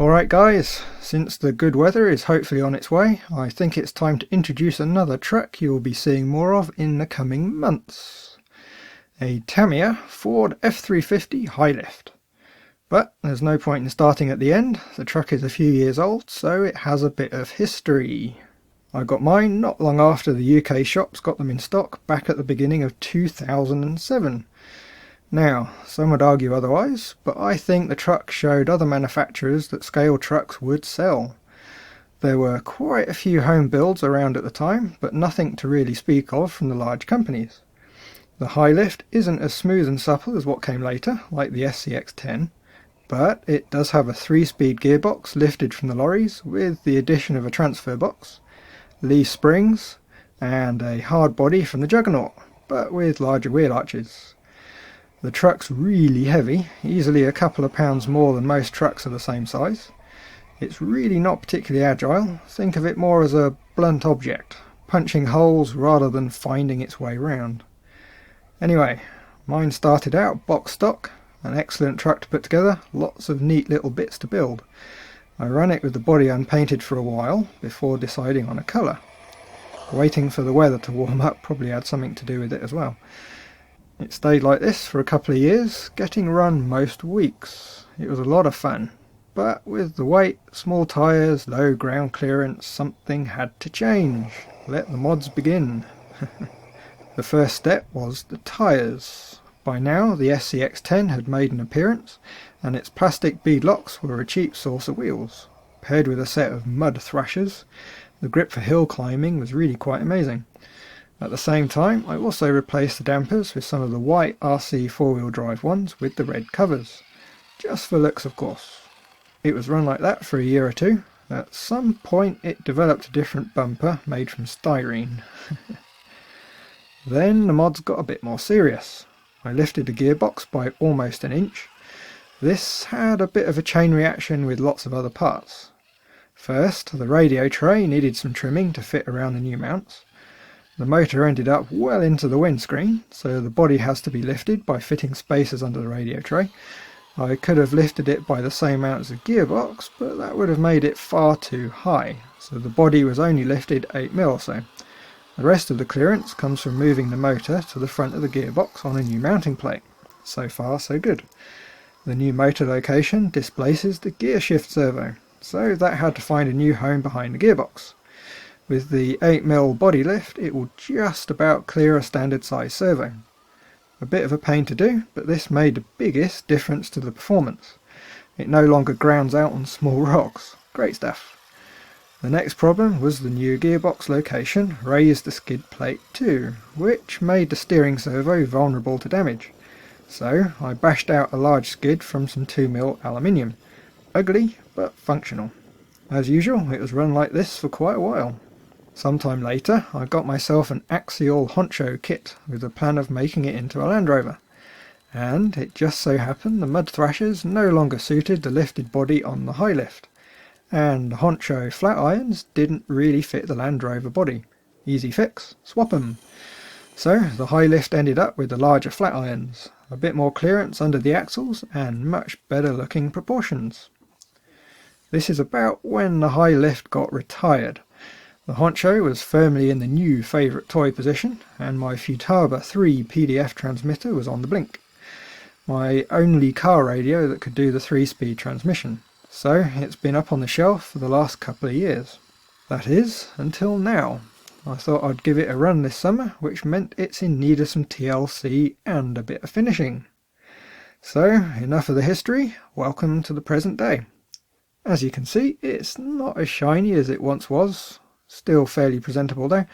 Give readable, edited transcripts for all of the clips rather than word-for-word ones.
Alright guys, since the good weather is hopefully on its way, I think it's time to introduce another truck you'll be seeing more of in the coming months. A Tamiya Ford F350 high lift. But there's no point in starting at the end, the truck is a few years old, so it has a bit of history. I got mine not long after the UK shops got them in stock back at the beginning of 2007. Now, some would argue otherwise, but I think the truck showed other manufacturers that scale trucks would sell. There were quite a few home builds around at the time, but nothing to really speak of from the large companies. The high lift isn't as smooth and supple as what came later, like the SCX-10, but it does have a 3-speed gearbox lifted from the lorries with the addition of a transfer box, leaf springs, and a hard body from the Juggernaut, but with larger wheel arches. The truck's really heavy, easily a couple of pounds more than most trucks of the same size. It's really not particularly agile, think of it more as a blunt object, punching holes rather than finding its way round. Anyway, mine started out box stock, an excellent truck to put together, lots of neat little bits to build. I ran it with the body unpainted for a while before deciding on a colour. Waiting for the weather to warm up probably had something to do with it as well. It stayed like this for a couple of years, getting run most weeks. It was a lot of fun, but with the weight, small tyres, low ground clearance, something had to change. Let the mods begin. The first step was the tyres. By now the SCX-10 had made an appearance, and its plastic bead locks were a cheap source of wheels. Paired with a set of mud thrashers, the grip for hill climbing was really quite amazing. At the same time, I also replaced the dampers with some of the white RC four-wheel drive ones with the red covers. Just for looks, of course. It was run like that for a year or two. At some point it developed a different bumper made from styrene. Then the mods got a bit more serious. I lifted the gearbox by almost an inch. This had a bit of a chain reaction with lots of other parts. First, the radio tray needed some trimming to fit around the new mounts. The motor ended up well into the windscreen, so the body has to be lifted by fitting spacers under the radio tray. I could have lifted it by the same amount as the gearbox, but that would have made it far too high, so the body was only lifted 8mm or so. The rest of the clearance comes from moving the motor to the front of the gearbox on a new mounting plate. So far so good. The new motor location displaces the gear shift servo, so that had to find a new home behind the gearbox. With the 8mm body lift, it will just about clear a standard size servo. A bit of a pain to do, but this made the biggest difference to the performance. It no longer grounds out on small rocks. Great stuff. The next problem was the new gearbox location raised the skid plate too, which made the steering servo vulnerable to damage. So I bashed out a large skid from some 2mm aluminium. Ugly, but functional. As usual, it was run like this for quite a while. Sometime later, I got myself an axial honcho kit with the plan of making it into a Land Rover. And it just so happened the mud thrashers no longer suited the lifted body on the high lift. And the honcho flat irons didn't really fit the Land Rover body. Easy fix, swap 'em. So the high lift ended up with the larger flat irons, a bit more clearance under the axles and much better looking proportions. This is about when the high lift got retired. The honcho was firmly in the new favourite toy position, and my Futaba 3 PDF transmitter was on the blink. My only car radio that could do the 3-speed transmission, so it's been up on the shelf for the last couple of years. That is, until now. I thought I'd give it a run this summer, which meant it's in need of some TLC and a bit of finishing. So, enough of the history, welcome to the present day. As you can see, it's not as shiny as it once was. Still fairly presentable though.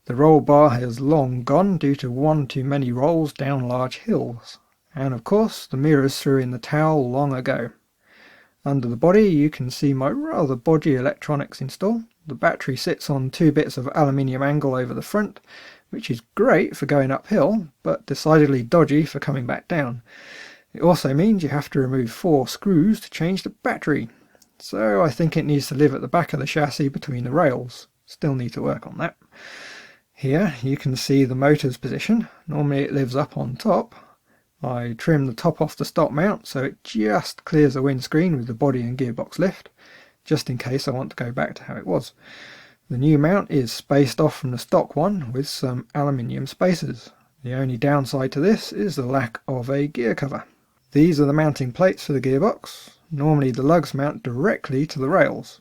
The roll bar has long gone due to one too many rolls down large hills. And of course the mirrors threw in the towel long ago. Under the body you can see my rather bodgy electronics install. The battery sits on 2 bits of aluminium angle over the front, which is great for going uphill, but decidedly dodgy for coming back down. It also means you have to remove 4 screws to change the battery. So I think it needs to live at the back of the chassis between the rails. Still need to work on that. Here you can see the motor's position. Normally it lives up on top. I trimmed the top off the stock mount so it just clears the windscreen with the body and gearbox lift, just in case I want to go back to how it was. The new mount is spaced off from the stock one with some aluminium spacers. The only downside to this is the lack of a gear cover. These are the mounting plates for the gearbox. Normally the lugs mount directly to the rails.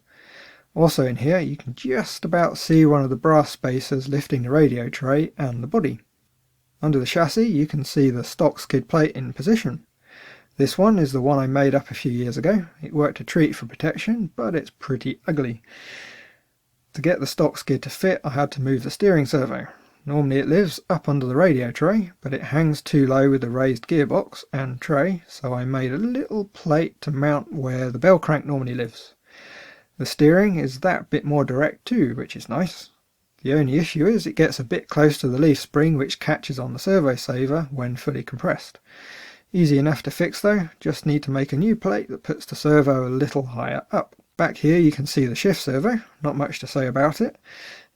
Also in here you can just about see one of the brass spacers lifting the radio tray and the body. Under the chassis you can see the stock skid plate in position. This one is the one I made up a few years ago. It worked a treat for protection, but it's pretty ugly. To get the stock skid to fit I had to move the steering servo. Normally it lives up under the radio tray, but it hangs too low with the raised gearbox and tray, so I made a little plate to mount where the bell crank normally lives. The steering is that bit more direct too, which is nice. The only issue is it gets a bit close to the leaf spring which catches on the servo saver when fully compressed. Easy enough to fix though, just need to make a new plate that puts the servo a little higher up. Back here you can see the shift servo, not much to say about it.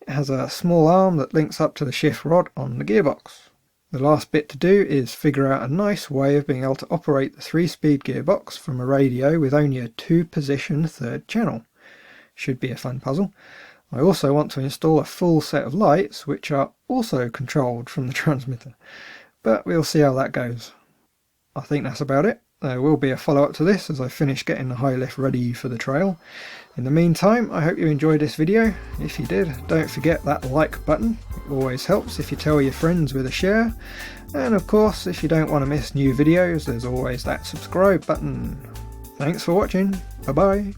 It has a small arm that links up to the shift rod on the gearbox. The last bit to do is figure out a nice way of being able to operate the 3-speed gearbox from a radio with only a 2-position third channel. Should be a fun puzzle. I also want to install a full set of lights which are also controlled from the transmitter, but we'll see how that goes. I think that's about it. There will be a follow-up to this as I finish getting the high lift ready for the trail. In the meantime, I hope you enjoyed this video. If you did, don't forget that like button. It always helps if you tell your friends with a share. And of course, if you don't want to miss new videos, there's always that subscribe button. Thanks for watching. Bye bye.